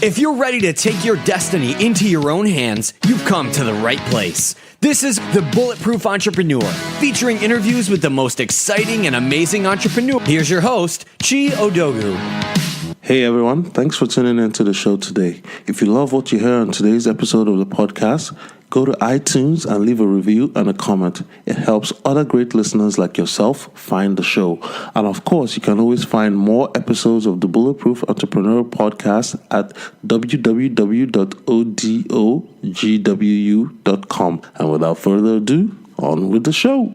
If you're ready to take your destiny into your own hands, you've come to the right place. This is The Bulletproof Entrepreneur, featuring interviews with the most exciting and amazing entrepreneurs. Here's your host, Chi Odogu. Hey everyone, thanks for tuning into the show today. If you love what you hear on today's episode of the podcast, go to iTunes and leave a review and a comment. It helps other great listeners like yourself find the show. And of course, you can always find more episodes of the Bulletproof Entrepreneur podcast at www.odogwu.com. And without further ado, on with the show.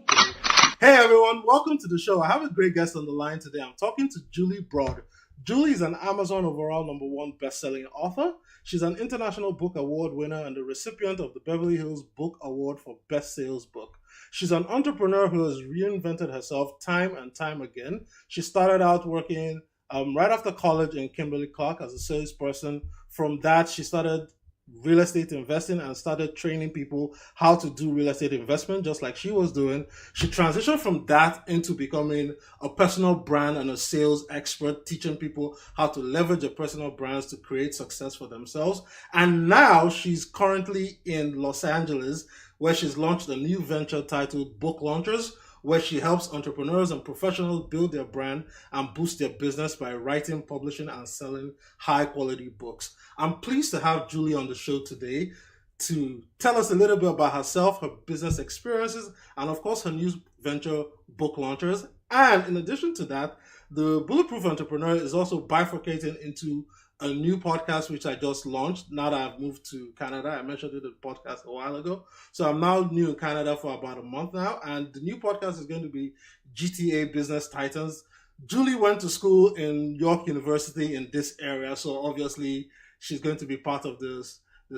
Hey everyone, welcome to the show. I have a great guest on the line today. I'm talking to Julie Broad. Julie is an Amazon overall #1 best-selling author. She's an International Book Award winner and the recipient of the Beverly Hills Book Award for Best Sales Book. She's an entrepreneur who has reinvented herself time and time again. She started out working right after college in Kimberly-Clark as a salesperson. From that, she started real estate investing and started training people how to do real estate investment, just like she was doing. She transitioned from that into becoming a personal brand and a sales expert, teaching people how to leverage their personal brands to create success for themselves. And now she's currently in Los Angeles, where she's launched a new venture titled Book Launchers, where she helps entrepreneurs and professionals build their brand and boost their business by writing, publishing, and selling high-quality books. I'm pleased to have Julie on the show today to tell us a little bit about herself, her business experiences, and of course, her new venture, Book Launchers. And in addition to that, the Bulletproof Entrepreneur is also bifurcating into a new podcast, which I just launched now that I've moved to Canada. I mentioned it in the podcast a while ago. So I'm now new in Canada for about a month now. And the new podcast is going to be GTA Business Titans. Julie went to school in York University in this area. So obviously she's going to be part of the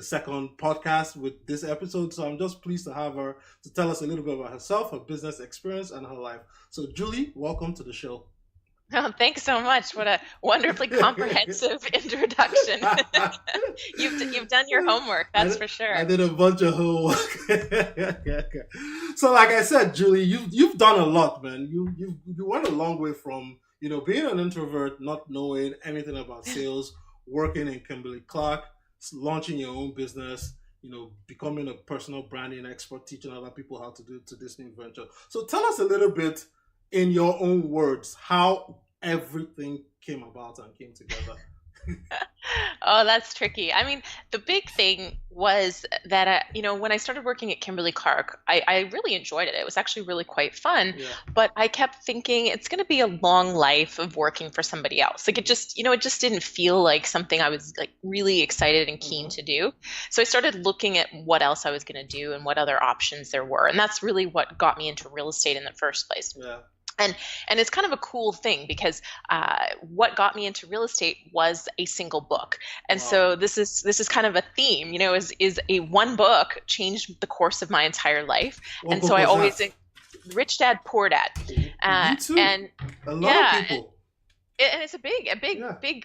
second podcast with this episode. So I'm just pleased to have her to tell us a little bit about herself, her business experience, and her life. So Julie, welcome to the show. Oh, thanks so much. What a wonderfully comprehensive introduction. You've done your homework, that's for sure. I did a bunch of homework. So like I said, Julie, you've done a lot, man. You went a long way from, being an introvert, not knowing anything about sales, working in Kimberly-Clark, launching your own business, becoming a personal branding expert, teaching other people how to do to this new venture. So tell us a little bit, in your own words, how everything came about and came together. Oh, that's tricky. I mean, the big thing was that, when I started working at Kimberly-Clark, I really enjoyed it. It was actually really quite fun. Yeah. But I kept thinking it's going to be a long life of working for somebody else. Like it just didn't feel like something I was like really excited and keen to do. So I started looking at what else I was going to do and what other options there were. And that's really what got me into real estate in the first place. Yeah. And it's kind of a cool thing because what got me into real estate was a single book. And so this is kind of a theme, is a one book changed the course of my entire life. And so I always Rich Dad, Poor Dad. Me too. And a lot of people. And it's a big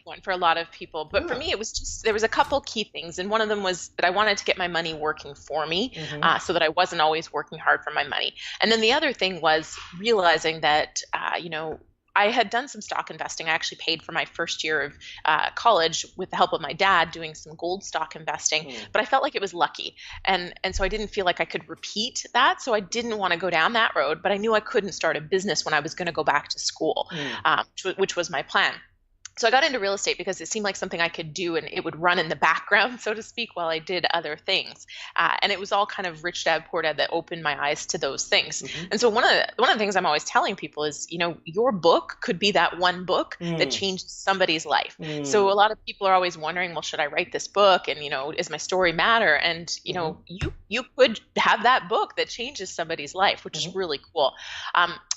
one for a lot of people. But for me, it was just, there was a couple key things. And one of them was that I wanted to get my money working for me so that I wasn't always working hard for my money. And then the other thing was realizing that, I had done some stock investing. I actually paid for my first year of college with the help of my dad doing some gold stock investing, but I felt like it was lucky. And so I didn't feel like I could repeat that. So I didn't want to go down that road, but I knew I couldn't start a business when I was going to go back to school, which was my plan. So I got into real estate because it seemed like something I could do and it would run in the background, so to speak, while I did other things. And it was all kind of Rich Dad, Poor Dad that opened my eyes to those things. And so one of the things I'm always telling people is, your book could be that one book that changed somebody's life. So a lot of people are always wondering, well, should I write this book? And, is my story matter? And, you could have that book that changes somebody's life, which is really cool.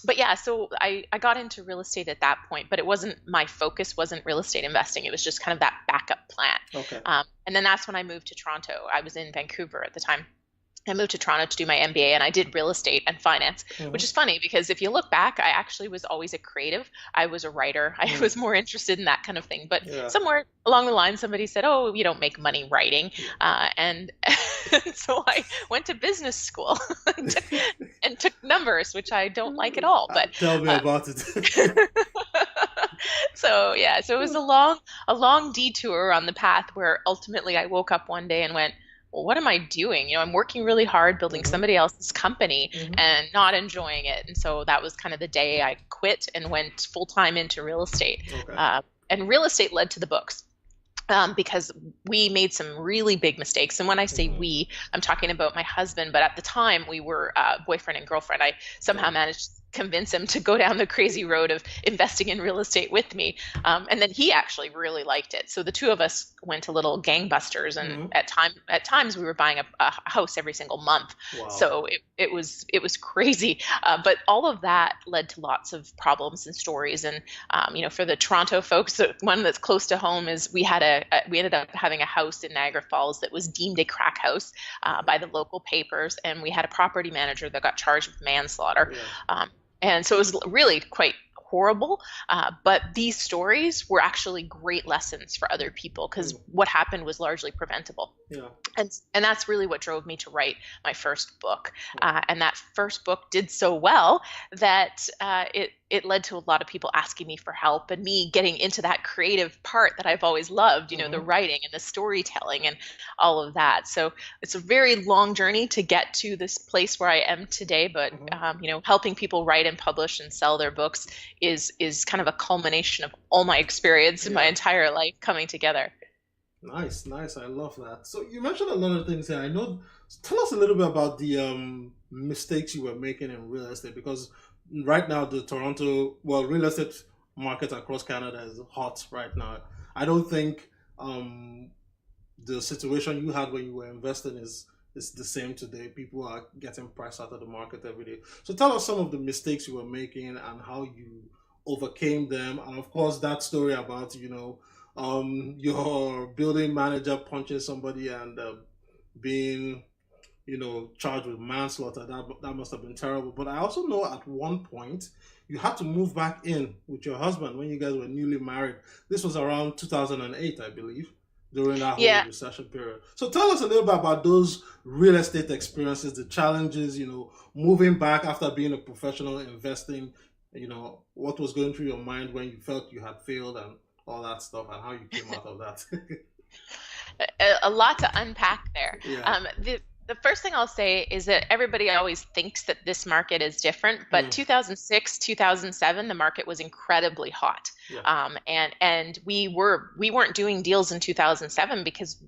But yeah, so I got into real estate at that point, but it wasn't, my focus wasn't real estate investing. It was just kind of that backup plan. Okay. And then that's when I moved to Toronto. I was in Vancouver at the time. I moved to Toronto to do my MBA and I did real estate and finance, which is funny because if you look back, I actually was always a creative. I was a writer. I was more interested in that kind of thing. But somewhere along the line, somebody said, oh, you don't make money writing. And so I went to business school and took numbers, which I don't like at all. But tell me about it. So it was a long detour on the path where ultimately I woke up one day and went, well, what am I doing? I'm working really hard building somebody else's company and not enjoying it. And so that was kind of the day I quit and went full time into real estate. Okay. And real estate led to the books. Because we made some really big mistakes. And when I say we, I'm talking about my husband. But at the time, we were boyfriend and girlfriend. I somehow managed to convince him to go down the crazy road of investing in real estate with me. And then he actually really liked it. So the two of us went a little gangbusters. And at times, we were buying a house every single month. Wow. So it was crazy. But all of that led to lots of problems and stories. And, for the Toronto folks, the one that's close to home is we ended up having a house in Niagara Falls that was deemed a crack house by the local papers, and we had a property manager that got charged with manslaughter. Yeah. And so it was really quite horrible, but these stories were actually great lessons for other people because what happened was largely preventable. Yeah. And that's really what drove me to write my first book. And that first book did so well that it led to a lot of people asking me for help and me getting into that creative part that I've always loved, the writing and the storytelling and all of that. So it's a very long journey to get to this place where I am today, but helping people write and publish and sell their books is kind of a culmination of all my experience in my entire life coming together. Nice. I love that. So you mentioned a lot of things here. I know. Tell us a little bit about the mistakes you were making in real estate, because right now the Toronto, real estate market across Canada is hot right now. I don't think the situation you had when you were investing is the same today. People are getting priced out of the market every day. So tell us some of the mistakes you were making and how you overcame them. And of course, that story about, your building manager punching somebody and being, charged with manslaughter. That must have been terrible. But I also know at one point you had to move back in with your husband when you guys were newly married. This was around 2008, I believe, during that whole recession period. So tell us a little bit about those real estate experiences, the challenges, moving back after being a professional investing, what was going through your mind when you felt you had failed and all that stuff, and how you came out of that. A lot to unpack there. Yeah. The first thing I'll say is that everybody always thinks that this market is different, but 2006, 2007, the market was incredibly hot. Yeah. And we weren't doing deals in 2007 because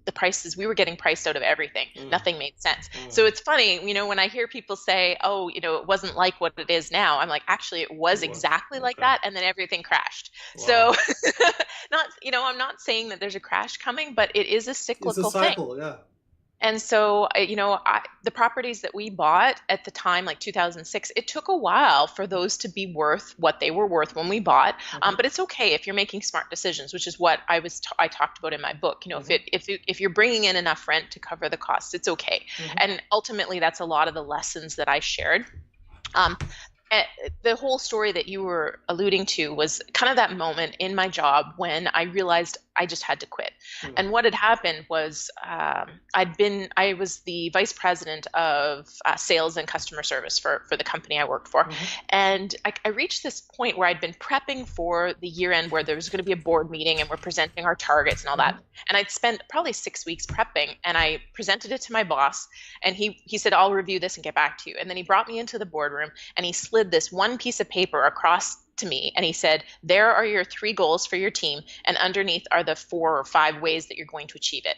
we were getting priced out of everything. Nothing made sense. So it's funny, when I hear people say, oh, it wasn't like what it is now. I'm like, actually, it was exactly like that. And then everything crashed. Wow. So I'm not saying that there's a crash coming, but it is a cyclical it's a cycle, thing. Yeah. And so, the properties that we bought at the time, like 2006, it took a while for those to be worth what they were worth when we bought. But it's okay if you're making smart decisions, which is what I talked about in my book. If you're bringing in enough rent to cover the costs, it's okay. And ultimately, that's a lot of the lessons that I shared. The whole story that you were alluding to was kind of that moment in my job when I realized I just had to quit. And what had happened was I was the vice president of sales and customer service for the company I worked for. And I reached this point where I'd been prepping for the year end where there was going to be a board meeting and we're presenting our targets and all that. And I'd spent probably 6 weeks prepping, and I presented it to my boss, and he said, I'll review this and get back to you. And then he brought me into the boardroom and he slid this one piece of paper across to me, and he said, there are your 3 goals for your team, and underneath are the 4 or 5 ways that you're going to achieve it.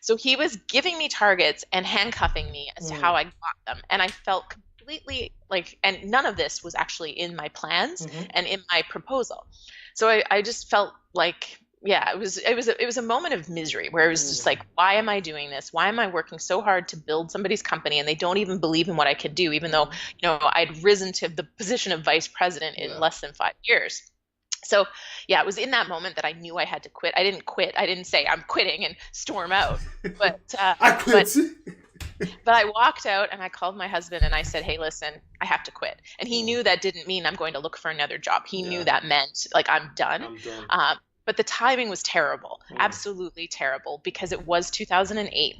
So he was giving me targets and handcuffing me as to how I got them, and I felt completely and none of this was actually in my plans and in my proposal. So I just felt like, it was a moment of misery where it was just like, why am I doing this? Why am I working so hard to build somebody's company and they don't even believe in what I could do, even though, I'd risen to the position of vice president in less than 5 years. So it was in that moment that I knew I had to quit. I didn't quit. I didn't say I'm quitting and storm out, but I quit. But I walked out and I called my husband and I said, hey, listen, I have to quit. And he knew that didn't mean I'm going to look for another job. He knew that meant I'm done. But the timing was terrible, absolutely terrible, because it was 2008.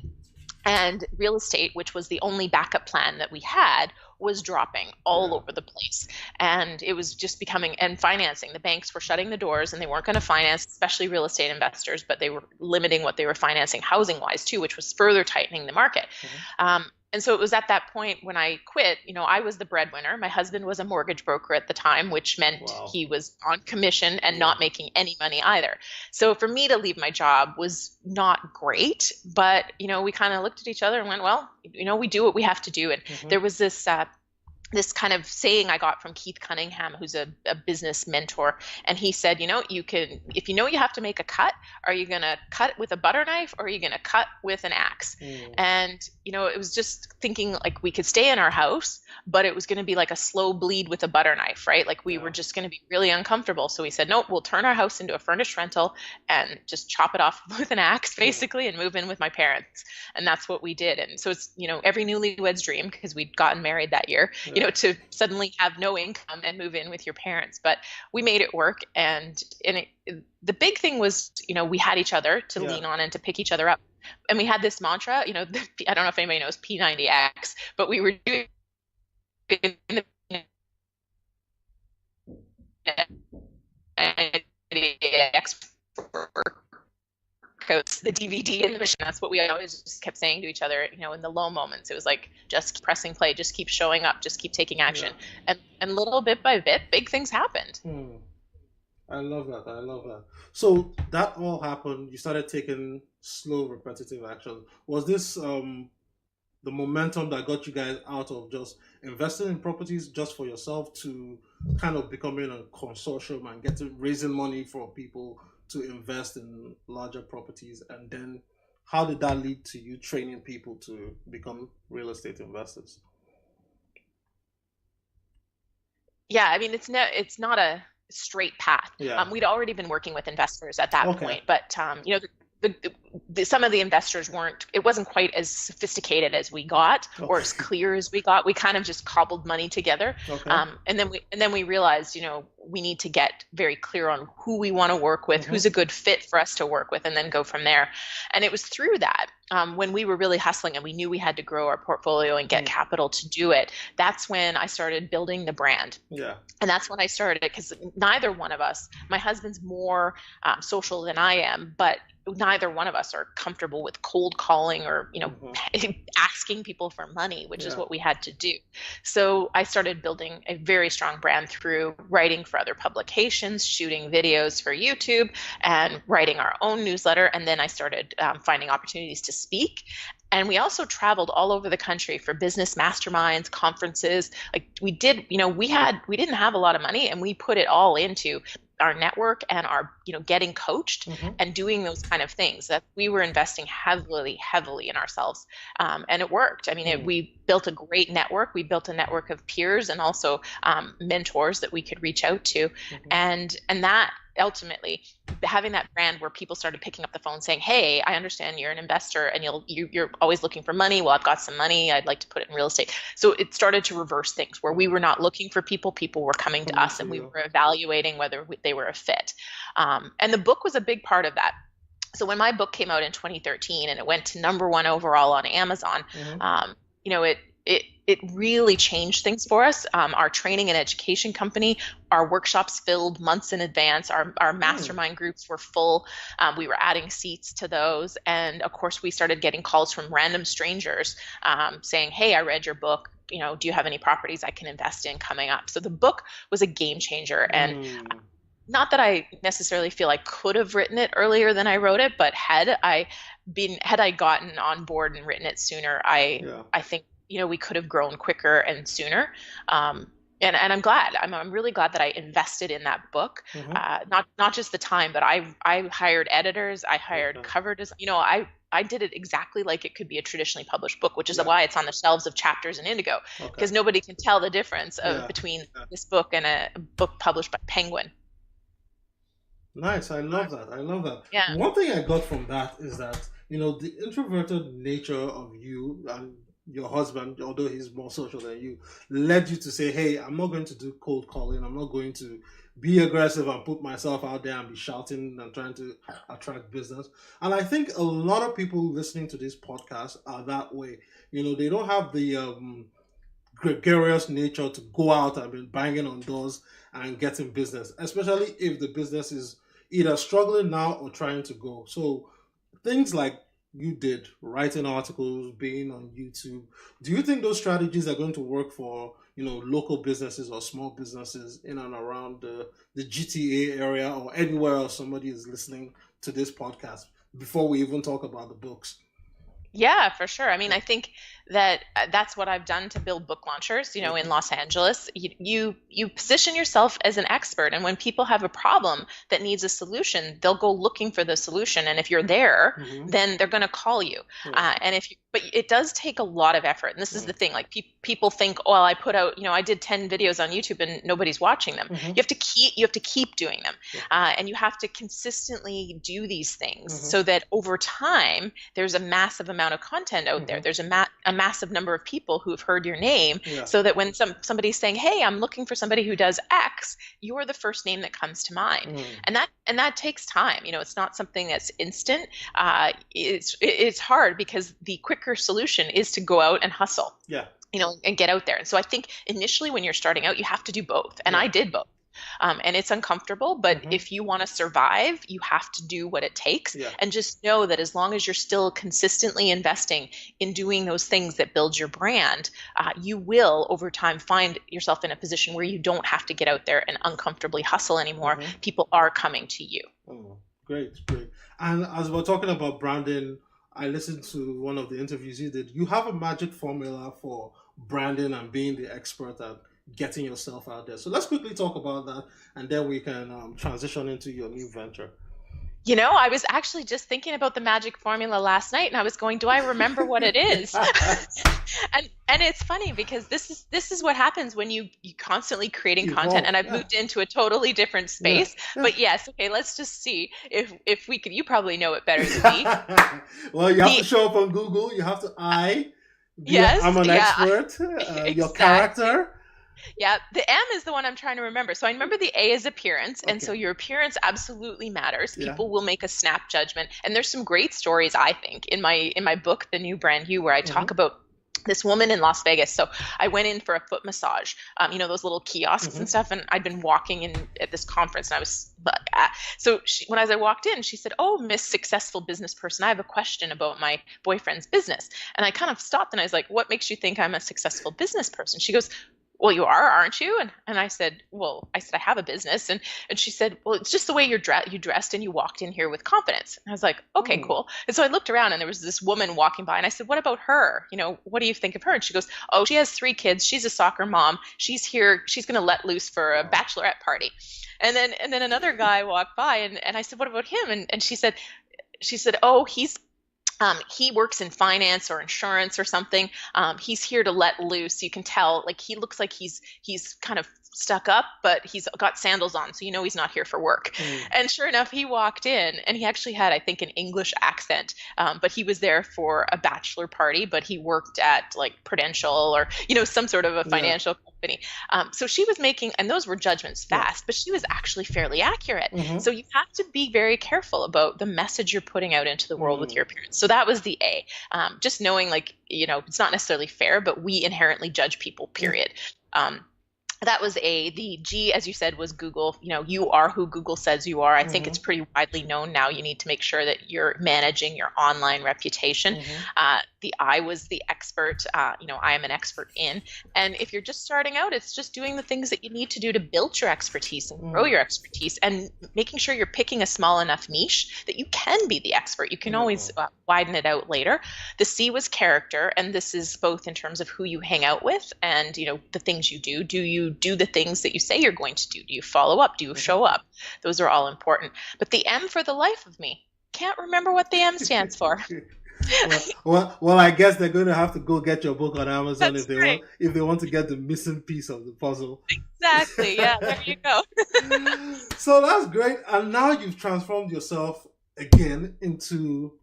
And real estate, which was the only backup plan that we had, was dropping all over the place. And it was just becoming, and financing, the banks were shutting the doors and they weren't going to finance, especially real estate investors, but they were limiting what they were financing housing wise too, which was further tightening the market. And so it was at that point when I quit, I was the breadwinner. My husband was a mortgage broker at the time, which meant he was on commission and not making any money either. So for me to leave my job was not great, but, we kind of looked at each other and went, well, we do what we have to do. And there was this kind of saying I got from Keith Cunningham, who's a business mentor. And he said, you can, if you have to make a cut, are you going to cut with a butter knife or are you going to cut with an axe? And, it was just thinking like we could stay in our house, but it was going to be like a slow bleed with a butter knife, right? Like we were just going to be really uncomfortable. So we said, nope, we'll turn our house into a furnished rental and just chop it off with an axe basically and move in with my parents. And that's what we did. And so it's, every newlywed's dream, because we'd gotten married that year, to suddenly have no income and move in with your parents. But we made it work. And the big thing was, we had each other to lean on and to pick each other up. And we had this mantra, I don't know if anybody knows P90X, but we were doing the DVD in the machine. That's what we always just kept saying to each other, in the low moments. It was like, just keep pressing play, just keep showing up, just keep taking action. And little bit by bit, big things happened. I love that. So that all happened. You started taking slow, repetitive action. Was this the momentum that got you guys out of just investing in properties just for yourself to kind of becoming a consortium and raising money for people to invest in larger properties? And then how did that lead to you training people to become real estate investors? Yeah, it's not a straight path. We'd already been working with investors at that point, but some of the investors it wasn't quite as sophisticated as we got or as clear as we got. We kind of just cobbled money together. And then we realized, we need to get very clear on who we want to work with, who's a good fit for us to work with, and then go from there. And it was through that, when we were really hustling and we knew we had to grow our portfolio and get capital to do it, that's when I started building the brand. And that's when I started it, because neither one of us, my husband's more social than I am, but neither one of us are comfortable with cold calling or, asking people for money, which is what we had to do. So I started building a very strong brand through writing for other publications, shooting videos for YouTube, and writing our own newsletter. And then I started finding opportunities to speak. And we also traveled all over the country for business masterminds, conferences. Like we did, we didn't have a lot of money, and we put it all into our network and our, getting coached and doing those kind of things. That we were investing heavily in ourselves. And it worked. We built a great network. We built a network of peers and also mentors that we could reach out to. And that ultimately, having that brand where people started picking up the phone saying, hey, I understand you're an investor and you're always looking for money. Well, I've got some money. I'd like to put it in real estate. So it started to reverse things where we were not looking for people. People were coming to us and we were evaluating whether they were a fit. And the book was a big part of that. So when my book came out in 2013 and it went to #1 overall on Amazon, it really changed things for us. Our training and education company, our workshops filled months in advance. Our mastermind groups were full. We were adding seats to those. And of course, we started getting calls from random strangers saying, hey, I read your book. Do you have any properties I can invest in coming up? So the book was a game changer. And not that I necessarily feel I could have written it earlier than I wrote it, but had I gotten on board and written it sooner, I think we could have grown quicker and sooner. And I'm glad. I'm really glad that I invested in that book. Not just the time, but I hired editors. I hired cover design. I did it exactly like it could be a traditionally published book, which is why it's on the shelves of Chapters and Indigo, because nobody can tell the difference between this book and a book published by Penguin. Nice. I love that. Yeah. One thing I got from that is that, the introverted nature of you, and your husband, although he's more social than you, led you to say, hey, I'm not going to do cold calling. I'm not going to be aggressive and put myself out there and be shouting and trying to attract business. And I think a lot of people listening to this podcast are that way. They don't have the gregarious nature to go out and be banging on doors and getting business, especially if the business is either struggling now or trying to go. So things like you did, writing articles, being on YouTube, do you think those strategies are going to work for local businesses or small businesses in and around the GTA area or anywhere else somebody is listening to this podcast, before we even talk about the books? Yeah, for sure. I mean, I think that that's what I've done to build book launchers, in Los Angeles. You position yourself as an expert, and when people have a problem that needs a solution, they'll go looking for the solution. And if you're there, then they're going to call you. But it does take a lot of effort. And this is the thing, like people think, oh, well, I put out, I did 10 videos on YouTube and nobody's watching them. You have to keep doing them. And you have to consistently do these things so that over time, there's a massive amount of content out there. There's a massive number of people who have heard your name, so that when somebody's saying, hey, I'm looking for somebody who does X, you're the first name that comes to mind. And that takes time. It's not something that's instant. It's hard because the quicker solution is to go out and hustle. And get out there. And so I think initially when you're starting out, you have to do both. And I did both. And it's uncomfortable, but if you want to survive, you have to do what it takes. And just know that as long as you're still consistently investing in doing those things that build your brand, you will over time find yourself in a position where you don't have to get out there and uncomfortably hustle anymore. People are coming to you. Great. And as we're talking about branding, I listened to one of the interviews you did. You have a magic formula for branding and being the expert at getting yourself out there. So let's quickly talk about that, and then we can transition into your new venture. I was actually just thinking about the magic formula last night, and I was going, do I remember what it is? and it's funny because this is what happens when you constantly creating content, and I've moved into a totally different space. But yes, okay, let's just see if we can. You probably know it better than me. Well, you have to show up on Google. You have to I'm an expert. Exactly. Your character. Yeah, the M is the one I'm trying to remember. So I remember the A is appearance, and so your appearance absolutely matters. People will make a snap judgment, and there's some great stories, I think, in my book, The New Brand You, where I talk about this woman in Las Vegas. So I went in for a foot massage, those little kiosks and stuff, and I'd been walking in at this conference, and I was as I walked in, she said, "Oh, Miss Successful Business Person, I have a question about my boyfriend's business." And I kind of stopped, and I was like, "What makes you think I'm a successful business person?" She goes, "Well, you are, aren't you?" And I said, I have a business. And she said, "Well, it's just the way you dressed and you walked in here with confidence." And I was like, okay, cool. And so I looked around and there was this woman walking by, and I said, "What about her? What do you think of her?" And she goes, "Oh, she has 3 kids. She's a soccer mom. She's here. She's going to let loose for a bachelorette party." And then another guy walked by, and I said, "What about him?" And she said, "Oh, he works in finance or insurance or something. He's here to let loose. You can tell, like, he looks like he's kind of stuck up, but he's got sandals on, so he's not here for work." And sure enough, he walked in, and he actually had, I think, an English accent, but he was there for a bachelor party, but he worked at like Prudential or some sort of a financial company. So she was making, and those were judgments fast, but she was actually fairly accurate. So you have to be very careful about the message you're putting out into the world with your appearance. So that was the A. Just knowing, like, it's not necessarily fair, but we inherently judge people, period. That was A. The G, as you said, was Google. You are who Google says you are. I think it's pretty widely known now. You need to make sure that you're managing your online reputation. The I was the expert. I am an expert in. And if you're just starting out, it's just doing the things that you need to do to build your expertise and grow your expertise, and making sure you're picking a small enough niche that you can be the expert. You can always widen it out later. The C was character, and this is both in terms of who you hang out with and the things you do. Do you do the things that you say you're going to do? Do you follow up? Do you show up? Those are all important. But the M, for the life of me, can't remember what the M stands for. Well, I guess they're going to have to go get your book on Amazon That's if they want to get the missing piece of the puzzle. Exactly. Yeah, there you go. So that's great. And now you've transformed yourself again into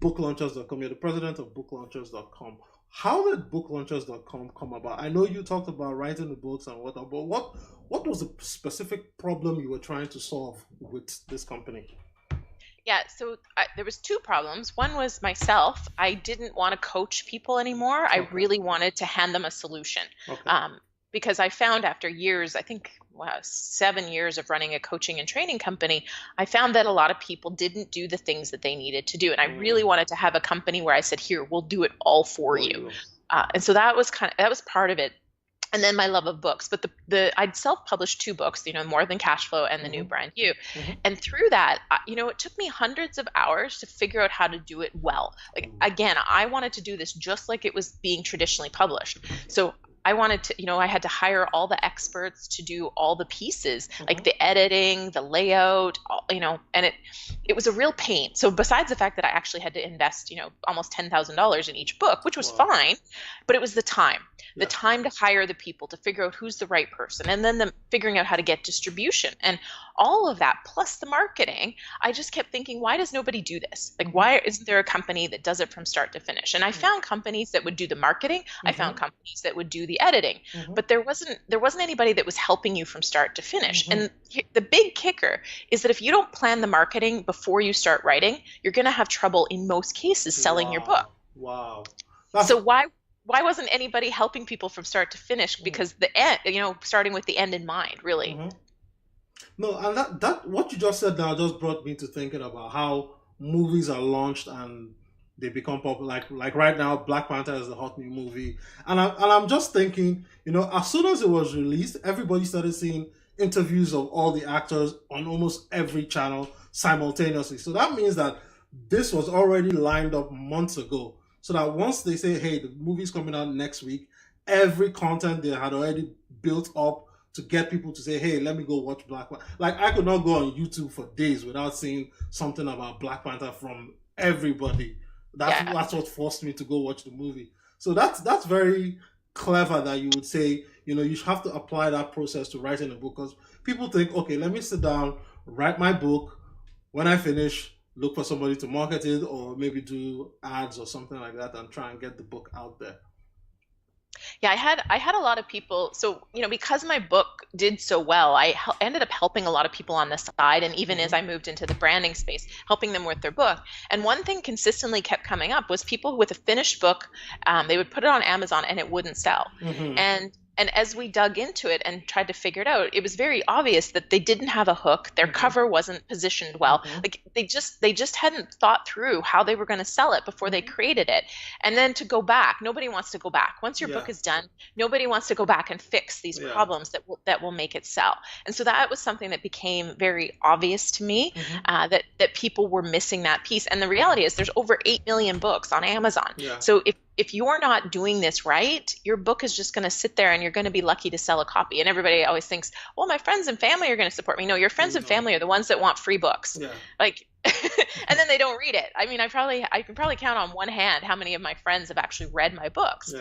booklaunchers.com. You're the president of booklaunchers.com. How did booklaunchers.com come about? I know you talked about writing the books and whatnot, but what was the specific problem you were trying to solve with this company? Yeah, so there was two problems. One was myself. I didn't want to coach people anymore. I really wanted to hand them a solution. Because I found after years, I think 7 years of running a coaching and training company, I found that a lot of people didn't do the things that they needed to do. And I really wanted to have a company where I said, here, we'll do it all for you. And so that was part of it. And then my love of books. But I'd self-published 2 books, More Than Cash Flow and The New Brand You. And through that, it took me hundreds of hours to figure out how to do it well. Again, I wanted to do this just like it was being traditionally published. So I wanted to, I had to hire all the experts to do all the pieces, like the editing, the layout, and it was a real pain. So besides the fact that I actually had to invest, almost $10,000 in each book, which was fine, but it was the time to hire the people, to figure out who's the right person, and then figuring out how to get distribution and all of that, plus the marketing. I just kept thinking, why does nobody do this? Why isn't there a company that does it from start to finish? And I found companies that would do the marketing. I found companies that would do the editing, but there wasn't anybody that was helping you from start to finish. And the big kicker is that if you don't plan the marketing before you start writing, you're going to have trouble in most cases selling your book. Wow. So why wasn't anybody helping people from start to finish? Because the end, starting with the end in mind, really. No, and that what you just said now just brought me to thinking about how movies are launched and they become popular. Like right now, Black Panther is the hot new movie, and I'm just thinking, as soon as it was released, everybody started seeing interviews of all the actors on almost every channel simultaneously. So that means that this was already lined up months ago. So that once they say, hey, the movie's coming out next week, every content they had already built up to get people to say, hey, let me go watch Black Panther. I could not go on YouTube for days without seeing something about Black Panther from everybody. That's what forced me to go watch the movie. So that's very clever that you would say, you have to apply that process to writing a book, because people think, okay, let me sit down, write my book. When I finish, look for somebody to market it, or maybe do ads or something like that and try and get the book out there. Yeah, I had a lot of people. So, because my book did so well, I ended up helping a lot of people on the side. And even as I moved into the branding space, helping them with their book. And one thing consistently kept coming up was people with a finished book, they would put it on Amazon and it wouldn't sell. And as we dug into it and tried to figure it out, it was very obvious that they didn't have a hook. Their cover wasn't positioned well. They just hadn't thought through how they were going to sell it before they created it. And then to go back, nobody wants to go back. Once your book is done, nobody wants to go back and fix these problems that will make it sell. And so that was something that became very obvious to me, that people were missing that piece. And the reality is there's over 8 million books on Amazon. So if you're not doing this right, your book is just going to sit there and you're going to be lucky to sell a copy. And everybody always thinks, well, my friends and family are going to support me. No, your friends and family are the ones that want free books. And then they don't read it. I mean, I can probably count on one hand how many of my friends have actually read my books.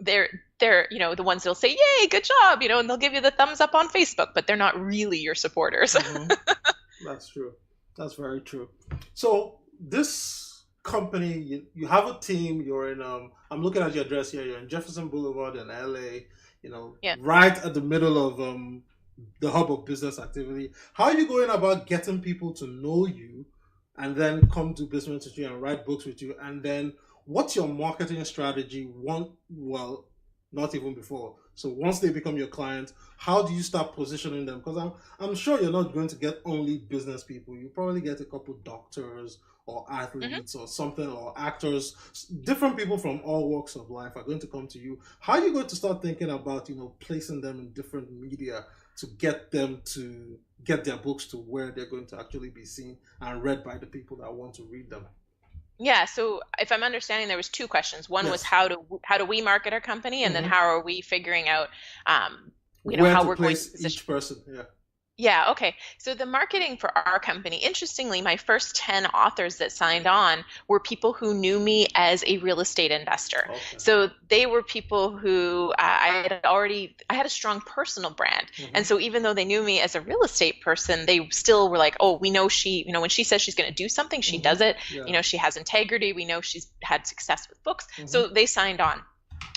They're the ones that'll say, yay, good job, and they'll give you the thumbs up on Facebook, but they're not really your supporters. That's true. That's very true. So this company, you have a team, you're in I'm looking at your address here, you're in Jefferson Boulevard in LA, right at the middle of the hub of business activity. How are you going about getting people to know you and then come do business with you and write books with you? And then what's your marketing strategy? Not even before. So once they become your client, how do you start positioning them? Because I'm sure you're not going to get only business people. You probably get a couple doctors or athletes or something, or actors. Different people from all walks of life are going to come to you. How are you going to start thinking about, placing them in different media to get them to get their books to where they're going to actually be seen and read by the people that want to read them? Yeah. So if I'm understanding, there was 2 questions. One was how do we market our company, and then how are we figuring out, where how to we're going place to position each person. Yeah, okay. So the marketing for our company, interestingly, my first 10 authors that signed on were people who knew me as a real estate investor. Okay. So they were people who I had a strong personal brand. And so even though they knew me as a real estate person, they still were like, oh, we know when she says she's going to do something, she does it. Yeah. She has integrity. We know she's had success with books. So they signed on.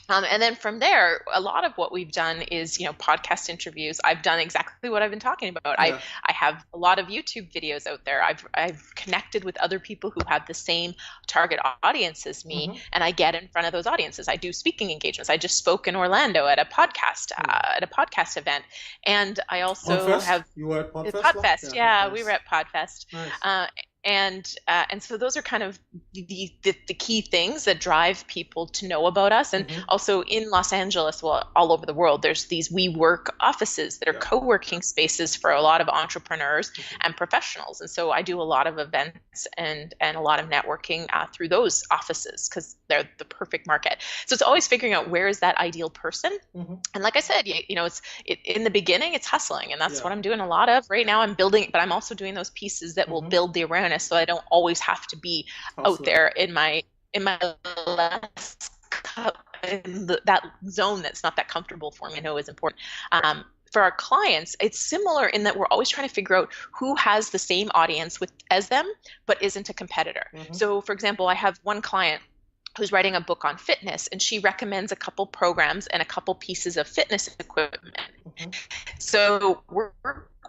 And then from there, a lot of what we've done is, podcast interviews. I've done exactly what I've been talking about. Yeah. I have a lot of YouTube videos out there. I've connected with other people who have the same target audience as me, and I get in front of those audiences. I do speaking engagements. I just spoke in Orlando at a podcast event, and I also Podfest? You were at Podfest? Podfest. Yeah, we were at Podfest. Nice. And so those are kind of the key things that drive people to know about us. And also in Los Angeles, well, all over the world, there's these WeWork offices that are co-working spaces for a lot of entrepreneurs and professionals. And so I do a lot of events and a lot of networking through those offices because they're the perfect market. So it's always figuring out where is that ideal person. And like I said, in the beginning, it's hustling. And that's what I'm doing a lot of right now. I'm building, but I'm also doing those pieces that will build the awareness. So I don't always have to be out there in my less that zone that's not that comfortable for me. I know is important. For our clients, it's similar in that we're always trying to figure out who has the same audience as them, but isn't a competitor. So for example, I have one client who's writing a book on fitness, and she recommends a couple programs and a couple pieces of fitness equipment. So we're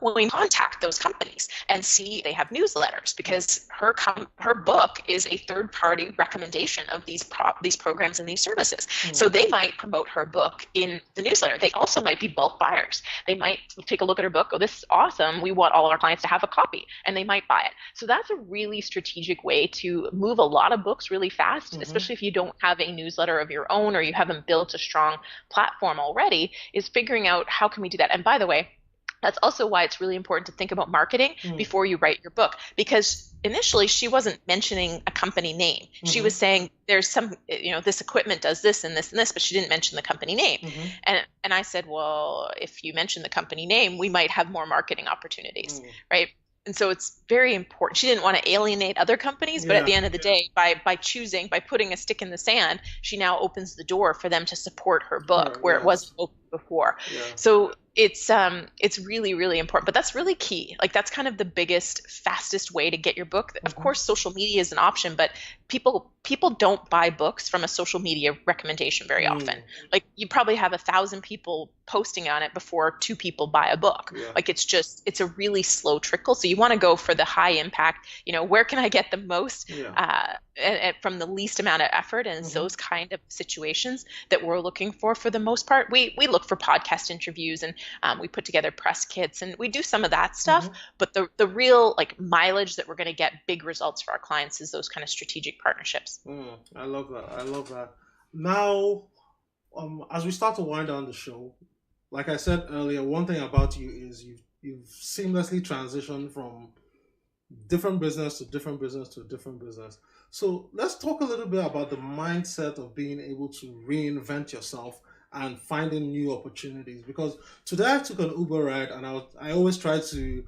going to contact those companies and see they have newsletters because her book is a third-party recommendation of these programs and these services. So they might promote her book in the newsletter. They also might be bulk buyers. They might take a look at her book, oh, this is awesome. We want all our clients to have a copy, and they might buy it. So that's a really strategic way to move a lot of books really fast, especially if you don't have a newsletter of your own or you haven't built a strong platform already, is figuring out how can we do that. And by the way, that's also why it's really important to think about marketing before you write your book, because initially she wasn't mentioning a company name. She was saying there's some, this equipment does this and this and this, but she didn't mention the company name. And I said, well, if you mention the company name, we might have more marketing opportunities, right? And so it's very important. She didn't want to alienate other companies, but at the end of the day, by putting a stick in the sand, she now opens the door for them to support her book where it wasn't open before. So it's really, really important, but that's really key. Like that's kind of the biggest, fastest way to get your book. Of course, social media is an option, but people don't buy books from a social media recommendation very often. Like you probably have 1,000 people posting on it before 2 people buy a book. Like it's a really slow trickle. So you want to go for the high impact, where can I get the most and from the least amount of effort, and those kind of situations that we're looking for the most part. We look for podcast interviews, and we put together press kits, and we do some of that stuff. But the real mileage that we're going to get big results for our clients is those kind of strategic partnerships. I love that. Now, as we start to wind down the show, like I said earlier, one thing about you is you've seamlessly transitioned from different business to different business to different business. So let's talk a little bit about the mindset of being able to reinvent yourself and finding new opportunities. Because today I took an Uber ride, and I always try to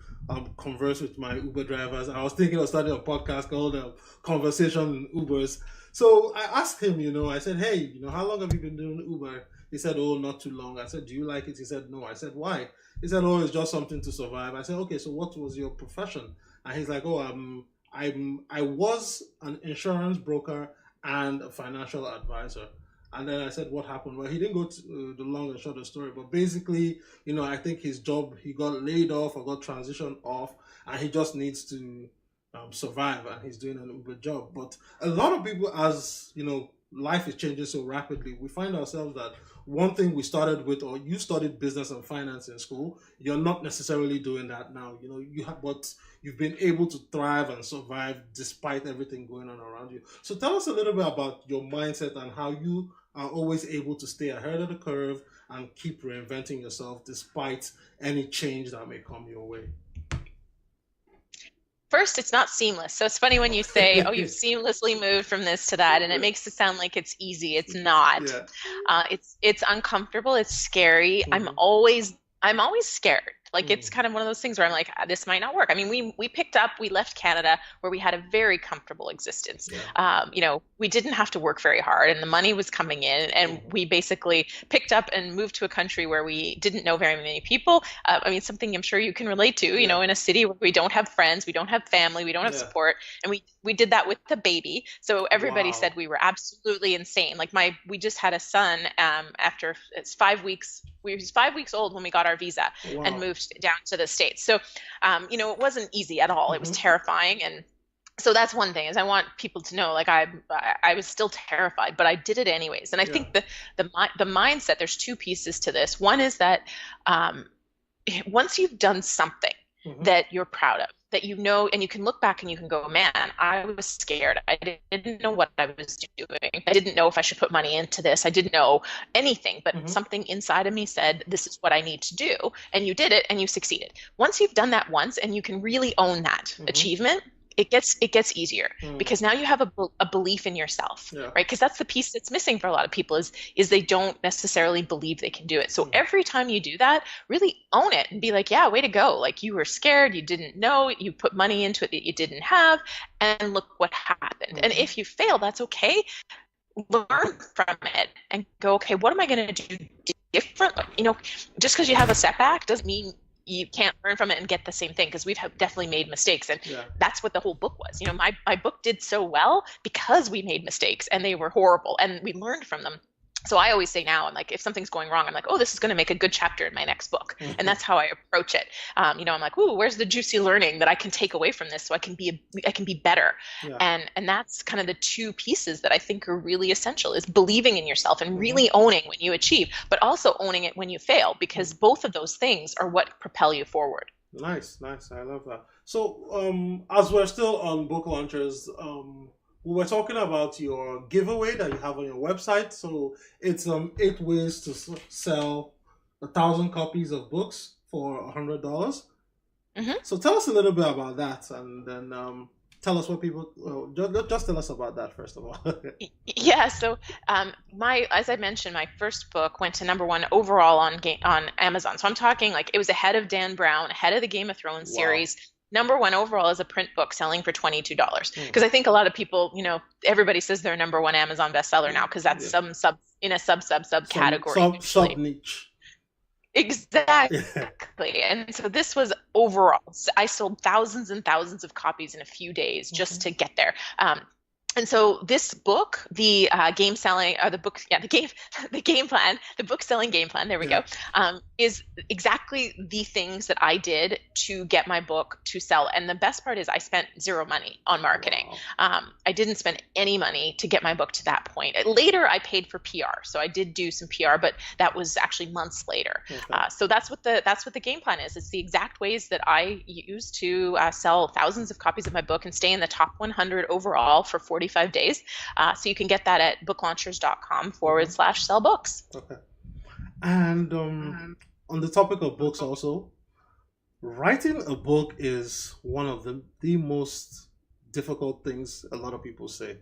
converse with my Uber drivers. I was thinking of starting a podcast called Conversation in Ubers. So I asked him, I said, hey, how long have you been doing Uber? He said, oh, not too long. I said, do you like it? He said, no. I said, why? He said, oh, it's just something to survive. I said, okay, so what was your profession? And he's like, oh, I was an insurance broker and a financial advisor. And then I said, what happened? Well, he didn't go to the long and short of the story, but basically, I think his job, he got laid off or got transitioned off, and he just needs to survive, and he's doing an Uber job. But a lot of people, as life is changing so rapidly, we find ourselves that one thing we started with, or you studied business and finance in school, you're not necessarily doing that now. But you've been able to thrive and survive despite everything going on around you. So tell us a little bit about your mindset and how you are always able to stay ahead of the curve and keep reinventing yourself despite any change that may come your way. First, it's not seamless. So it's funny when you say, oh, you've seamlessly moved from this to that, and it makes it sound like it's easy. It's not. It's uncomfortable. It's scary. I'm always scared. Like it's kind of one of those things where I'm like, this might not work. I mean, we left Canada where we had a very comfortable existence. We didn't have to work very hard and the money was coming in, and we basically picked up and moved to a country where we didn't know very many people. I mean, something I'm sure you can relate to, in a city where we don't have friends, we don't have family, we don't have support. And we did that with the baby. So everybody said we were absolutely insane. Like we just had a son after it's 5 weeks. We was 5 weeks old when we got our visa and moved down to the States. So, it wasn't easy at all. It was terrifying. And so that's one thing, is I want people to know, like I was still terrified, but I did it anyways. And I think the mindset, there's two pieces to this. One is that once you've done something that you're proud of, that and you can look back and you can go, man, I was scared. I didn't know what I was doing. I didn't know if I should put money into this. I didn't know anything, but something inside of me said, this is what I need to do. And you did it and you succeeded. Once you've done that once and you can really own that achievement, it gets easier because now you have a belief in yourself, right? Because that's the piece that's missing for a lot of people is they don't necessarily believe they can do it. So every time you do that, really own it and be like, yeah, way to go. Like you were scared, you didn't know, you put money into it that you didn't have, and look what happened. And if you fail, that's okay. Learn from it and go, okay, what am I going to do different? Just because you have a setback doesn't mean you can't learn from it and get the same thing, because we've definitely made mistakes. And that's what the whole book was. My book did so well because we made mistakes and they were horrible and we learned from them. So I always say now, I'm like, if something's going wrong, I'm like, oh, this is going to make a good chapter in my next book. And that's how I approach it. I'm like, ooh, where's the juicy learning that I can take away from this so I can be better. And that's kind of the two pieces that I think are really essential, is believing in yourself and really owning when you achieve, but also owning it when you fail, because both of those things are what propel you forward. Nice. I love that. So as we're still on book launches, we were talking about your giveaway that you have on your website. So it's 8 ways to sell 1,000 copies of books for $100. So tell us a little bit about that, and then tell us what people. Just tell us about that first of all. Yeah. So as I mentioned, my first book went to #1 overall on Amazon. So I'm talking like it was ahead of Dan Brown, ahead of the Game of Thrones series. #1 overall is a print book selling for $22. Because I think a lot of people, everybody says they're #1 Amazon bestseller now, because that's some sub category. Sub niche. Exactly. And so this was overall. I sold thousands and thousands of copies in a few days just to get there. And so this book, the game selling, or the book, the game plan, the book selling game plan, there we go, is exactly the things that I did to get my book to sell. And the best part is I spent zero money on marketing. I didn't spend any money to get my book to that point. Later, I paid for PR. So I did do some PR, but that was actually months later. So that's what the game plan is. It's the exact ways that I use to sell thousands of copies of my book and stay in the top 100 overall for 45 days. So you can get that at booklaunchers.com/sell books. Okay. And on the topic of books also, writing a book is one of the most difficult things a lot of people say.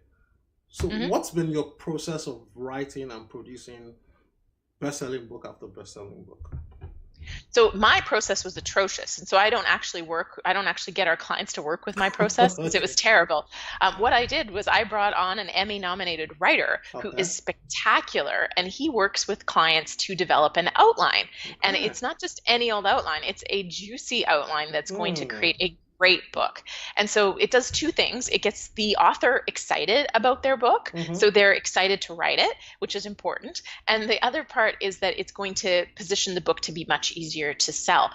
So what's been your process of writing and producing best-selling book after best-selling book? So my process was atrocious. And so I don't actually get our clients to work with my process because it was terrible. What I did was I brought on an Emmy-nominated writer who is spectacular, and he works with clients to develop an outline. And it's not just any old outline. It's a juicy outline that's going to create a great book. And so it does two things. It gets the author excited about their book. So they're excited to write it, which is important. And the other part is that it's going to position the book to be much easier to sell.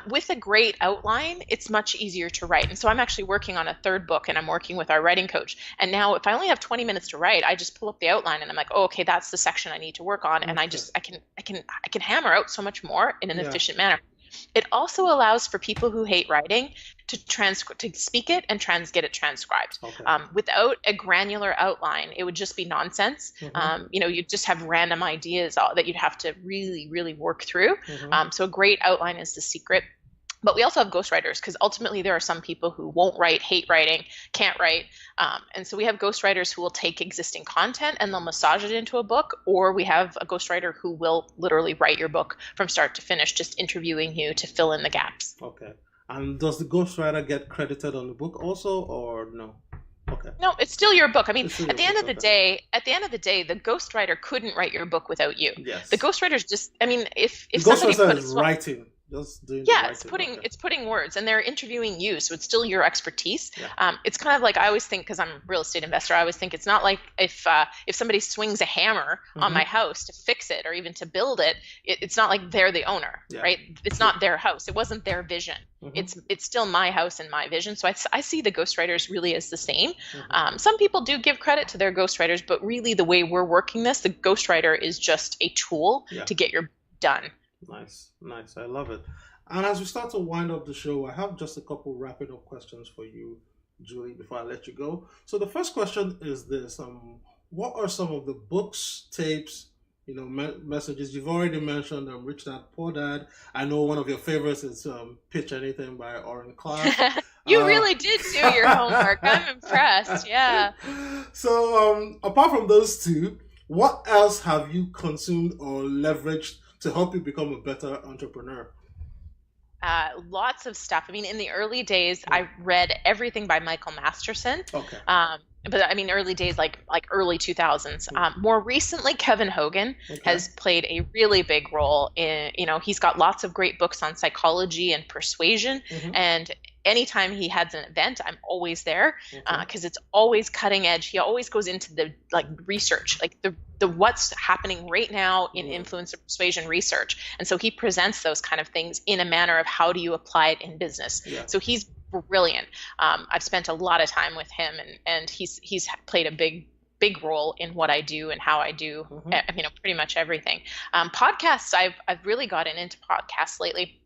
With a great outline, it's much easier to write. And so I'm actually working on a third book, and I'm working with our writing coach. And now if I only have 20 minutes to write, I just pull up the outline and I'm like, oh, okay, that's the section I need to work on. And I can hammer out so much more in an efficient manner. It also allows for people who hate writing to speak it and get it transcribed. Without a granular outline, it would just be nonsense. You'd just have random ideas that you'd have to really, really work through. So a great outline is the secret. But we also have ghostwriters because ultimately there are some people who won't write, hate writing, can't write. And so we have ghostwriters who will take existing content and they'll massage it into a book, or we have a ghostwriter who will literally write your book from start to finish, just interviewing you to fill in the gaps. Okay. And does the ghostwriter get credited on the book also, or no? Okay. No, it's still your book. I mean, at the end of the day, the ghostwriter couldn't write your book without you. Yes. The ghostwriter's just, I mean, if the somebody ghostwriter put is writing. Just doing it's putting words, and they're interviewing you, so it's still your expertise. Yeah. It's kind of like, I always think, because I'm a real estate investor, I always think it's not like if somebody swings a hammer on my house to fix it or even to build it, it's not like they're the owner, right? It's not their house. It wasn't their vision. It's still my house and my vision. So I see the ghostwriters really as the same. Some people do give credit to their ghostwriters, but really the way we're working this, the ghostwriter is just a tool to get your done. Nice. I love it. And as we start to wind up the show, I have just a couple wrapping up questions for you, Julie, before I let you go. So the first question is this: what are some of the books, tapes, messages you've already mentioned? Rich Dad Poor Dad. I know one of your favorites is Pitch Anything by Oren Clark. You really did do your homework. I'm impressed. Yeah. So apart from those two, what else have you consumed or leveraged to help you become a better entrepreneur? Lots of stuff. I mean, in the early days, I read everything by Michael Masterson. Okay. But I mean, early days, like early 2000s. More recently, Kevin Hogan has played a really big role in, he's got lots of great books on psychology and persuasion. And anytime he has an event, I'm always there because it's always cutting edge. He always goes into the research, like the what's happening right now in influence and persuasion research. And so he presents those kind of things in a manner of how do you apply it in business. Yeah. So he's brilliant. I've spent a lot of time with him, and he's played a big role in what I do and how I do, pretty much everything. Podcasts, I've really gotten into podcasts lately.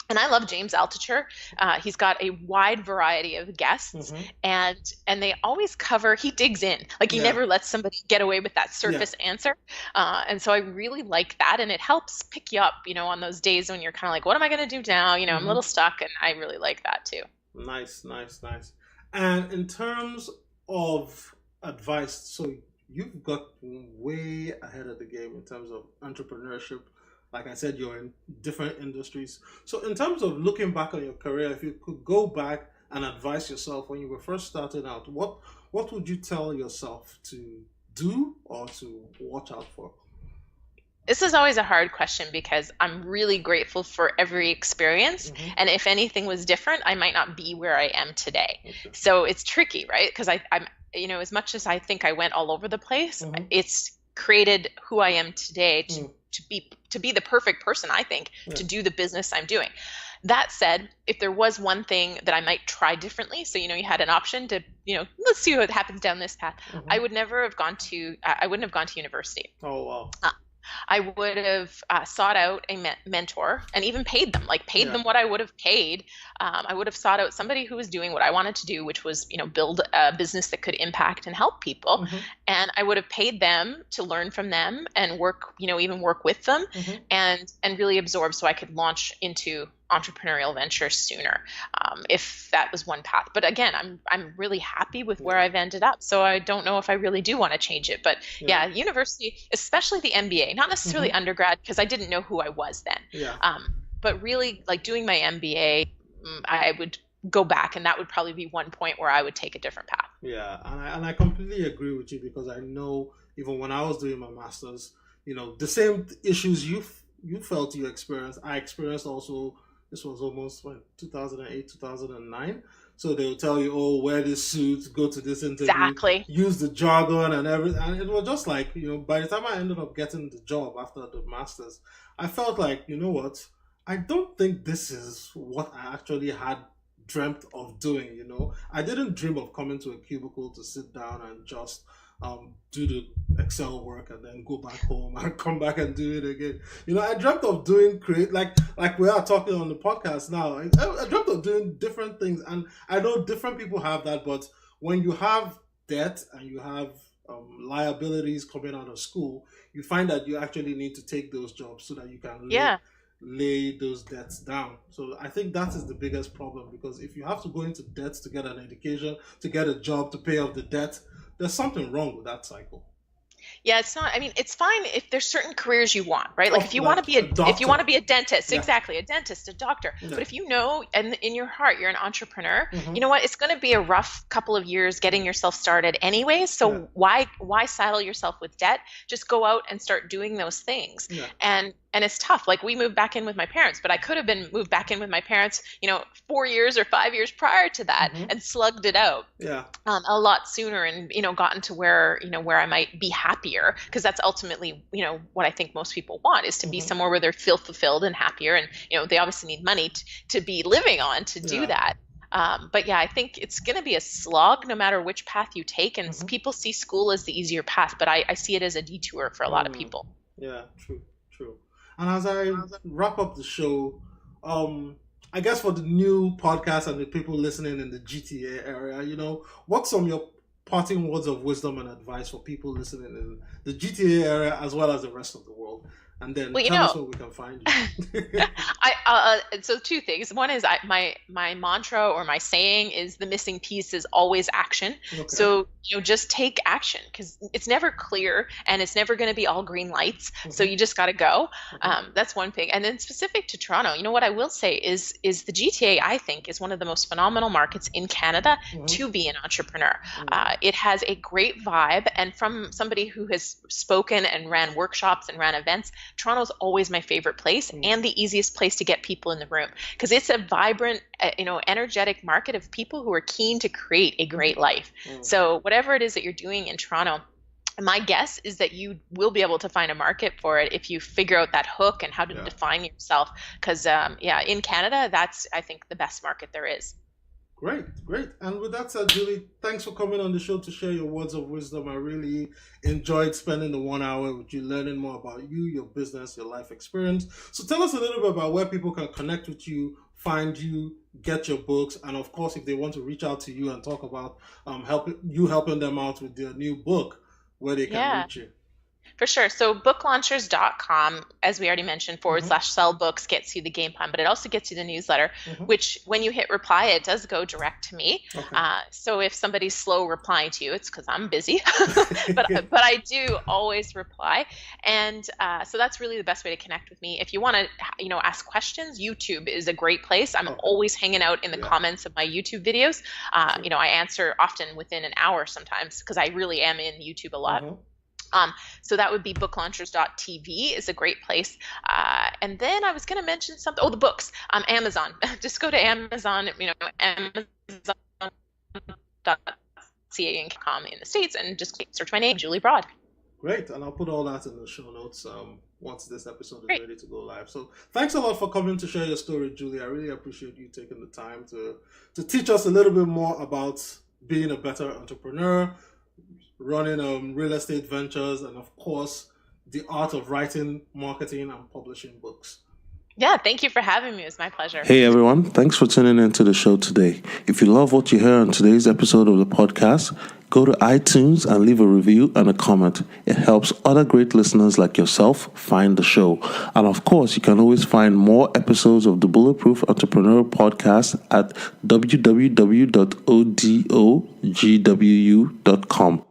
And I love James Altucher. He's got a wide variety of guests, and they always cover. He digs in, he never lets somebody get away with that surface answer. And so I really like that, and it helps pick you up, on those days when you're kind of like, what am I going to do now? I'm a little stuck, and I really like that too. Nice. And in terms of advice, so you've got way ahead of the game in terms of entrepreneurship. Like I said, you're in different industries. So in terms of looking back on your career, if you could go back and advise yourself when you were first starting out, what would you tell yourself to do or to watch out for? This is always a hard question because I'm really grateful for every experience. And if anything was different, I might not be where I am today. So it's tricky, right? Because I'm, as much as I think I went all over the place, it's created who I am today to be the perfect person, I think, to do the business I'm doing. That said, if there was one thing that I might try differently, so, you had an option to, let's see what happens down this path. I wouldn't have gone to university. Oh, wow. I would have sought out a mentor and even paid them what I would have paid. I would have sought out somebody who was doing what I wanted to do, which was, build a business that could impact and help people. And I would have paid them to learn from them and work, even work with them and really absorb so I could launch into entrepreneurial ventures sooner, if that was one path. But again, I'm really happy with where I've ended up. So I don't know if I really do want to change it. But university, especially the MBA, not necessarily undergrad, because I didn't know who I was then. But really, doing my MBA, I would go back, and that would probably be one point where I would take a different path. Yeah, and I completely agree with you, because I know even when I was doing my master's, the same issues you felt you experienced, I experienced also. This was almost 2008, 2009. So they'll tell you, oh, wear this suit, go to this interview, use the jargon and everything. And it was just like, by the time I ended up getting the job after the master's, I felt like, you know what? I don't think this is what I actually had dreamt of doing, I didn't dream of coming to a cubicle to sit down and just do the Excel work and then go back home and come back and do it again. I dreamt of doing like we are talking on the podcast now. I dreamt of doing different things, and I know different people have that, but when you have debt and you have liabilities coming out of school, you find that you actually need to take those jobs so that you can lay those debts down. So I think that is the biggest problem, because if you have to go into debt to get an education, to get a job, to pay off the debt, there's something wrong with that cycle. Yeah, it's not. I mean, it's fine if there's certain careers you want, right? Like if you want to be a dentist, exactly, a dentist, a doctor. Yeah. But if you know, and in your heart, you're an entrepreneur, you know what? It's going to be a rough couple of years getting yourself started anyway. So why saddle yourself with debt? Just go out and start doing those things. Yeah. And it's tough. Like we moved back in with my parents, but I could have been moved back in with my parents, 4 years or 5 years prior to that and slugged it out a lot sooner and, gotten to where I might be happier, because that's ultimately, what I think most people want is to be somewhere where they feel fulfilled and happier. And, they obviously need money to be living on to do that. But yeah, I think it's going to be a slog no matter which path you take. And people see school as the easier path, but I see it as a detour for a lot of people. Yeah, true. And as I wrap up the show, I guess for the new podcast and the people listening in the GTA area, what's some of your parting words of wisdom and advice for people listening in the GTA area as well as the rest of the world? And then tell us where we can find you. So two things. One is my mantra or my saying is the missing piece is always action. Okay. So, just take action, because it's never clear and it's never going to be all green lights. So you just got to go. That's one thing. And then specific to Toronto, what I will say is the GTA, I think, is one of the most phenomenal markets in Canada to be an entrepreneur. It has a great vibe. And from somebody who has spoken and ran workshops and ran events, Toronto's always my favorite place and the easiest place to get people in the room, because it's a vibrant, energetic market of people who are keen to create a great life. So whatever it is that you're doing in Toronto, my guess is that you will be able to find a market for it if you figure out that hook and how to define yourself. Because in Canada, that's, I think, the best market there is. Great. And with that said, Julie, thanks for coming on the show to share your words of wisdom. I really enjoyed spending the 1 hour with you, learning more about you, your business, your life experience. So tell us a little bit about where people can connect with you, find you, get your books, and of course, if they want to reach out to you and talk about helping them out with their new book, where they can reach you. For sure. So booklaunchers.com, as we already mentioned, /sell books gets you the game plan, but it also gets you the newsletter, which when you hit reply, it does go direct to me. Okay. So if somebody's slow replying to you, it's because I'm busy, but I do always reply. And so that's really the best way to connect with me. If you want to, ask questions, YouTube is a great place. I'm always hanging out in the comments of my YouTube videos. I answer often within an hour sometimes, because I really am in YouTube a lot. So that would be booklaunchers.tv is a great place. And then I was going to mention something. Oh, the books. Amazon. Just go to Amazon, Amazon.ca in the States, and just search my name, Julie Broad. Great. And I'll put all that in the show notes once this episode is ready to go live. So thanks a lot for coming to share your story, Julie. I really appreciate you taking the time to teach us a little bit more about being a better entrepreneur, running real estate ventures, and of course the art of writing, marketing, and publishing books. Yeah, thank you for having me. It was my pleasure. Hey everyone, thanks for tuning into the show today. If you love what you hear on today's episode of the podcast, go to iTunes and leave a review and a comment. It helps other great listeners like yourself find the show. And of course, you can always find more episodes of the Bulletproof Entrepreneur Podcast at www.odogwu.com.